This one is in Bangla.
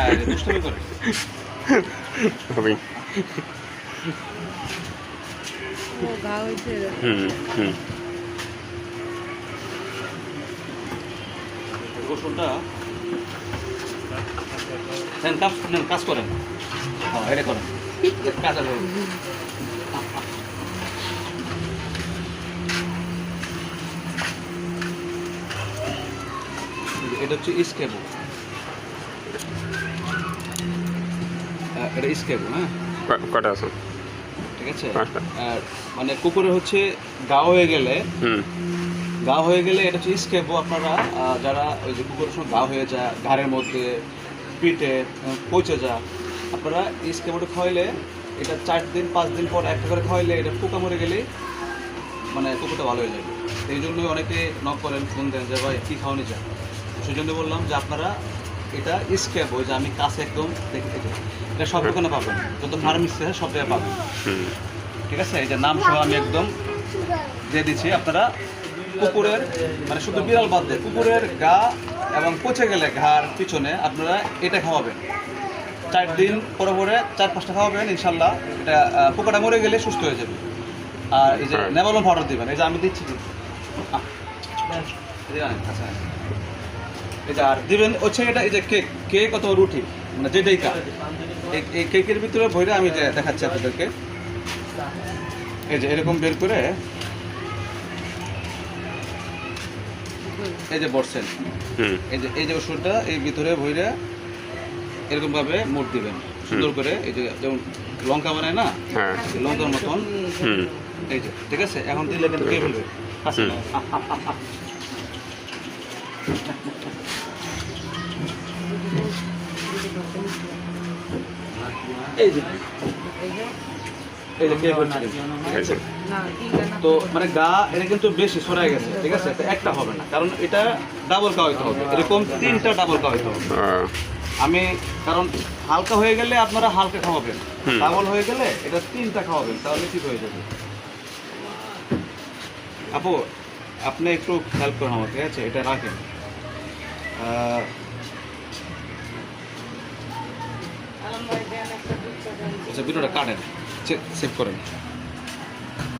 হ্যাঁ দুষ্টুমি করে। হবে। ও গা হয়েছে হুম হুম। রসুনটা নেন কাজ করেন, হ্যাঁ এটা করেন, কাজ আছে। এটা হচ্ছে স্কেবো, এটা স্কেবো, হ্যাঁ কটা আছে? ঠিক আছে। 5টা। আর মানে কুকুরে হচ্ছে গা হয়ে গেলে, হুম গা হয়ে গেলে এটা হচ্ছে স্কেবো। আপনারা যারা ওই যে কুকুরের সময় গা হয়ে যায় ঘাড়ের মধ্যে, পিঠে পচে যায়, আপনারা স্কেবোটা খাওয়াইলে এটা 4 দিন 5 দিন পর একটা করে খাওয়াইলে এটা পোকা মরে গেলেই মানে কুকুরটা ভালো হয়ে যাবে। এই জন্যই অনেকে নক করেন, ফোন দেন যে ভাই কী খাওয়ানি চান। সেই জন্য বললাম যে আপনারা এটা স্কেবো, যে আমি কাছে একদম দেখতে চাই, এটা সব দোকানে পাবেন, যত ফার্মেসি আছে সব জায়গায় পাবেন, হুম ঠিক আছে। এই যে নাম সহ আমি একদম দিয়ে দিচ্ছি। আপনারা কুকুরের মানে শুধু বিড়াল বাদ দিয়ে কুকুরের গা এবং পচে গেলে ঘাড় পিছনে আপনারা এটা খাওয়াবেন 4 দিন পরে পরে 4-5টা খাওয়াবেন, ইনশাল্লাহ এটা পোকাটা মরে গেলে সুস্থ হয়ে যাবে। আর এই যে নেভালন পাউডার দিবেন, এই যে আমি দিচ্ছি কিন্তু আচ্ছা এই যে আর দিবেন হচ্ছে এটা, এই যে কেক কেক অথবা রুটি মানে যেটাই কা এই কেকের ভিতরে ভরে আমি যে দেখাচ্ছি আপনাদেরকে। এই যে এরকম বের করে এই যে বসছেন, হুম এই যে ওষুধটা এই ভিতরে ভইরা এরকম ভাবে মুড় দিবেন সুন্দর করে, এই যে যেমন লঙ্কা বানায় না, হ্যাঁ এই লঙ্কার মতন। হুম এই যে ঠিক আছে, এখন দিলে কিন্তু কে বলবে কাছে নাও। এই যে এই যে কে বলছে এই যে। না তিনটা না তো মানে গা এটা কিন্তু বেশি সরাই গেছে, ঠিক আছে, তো একটা হবে না, কারণ এটা ডাবল খাওয়াইতে হবে, এরকম 3টা ডাবল খাওয়াইতে হবে। আমি কারণ হালকা হয়ে গেলে আপনারা হালকা খাওয়াবেন, হুম। ডাবল হয়ে গেলে এটা 3টা খাওয়াবেন, তাহলে ঠিক হয়ে যাবে। আপু আপনি একটু হেল্প করেন আমাকে, ঠিক আছে, এটা রাখেন। আচ্ছা ভিডিওটা কাটেন, সেভ করেন।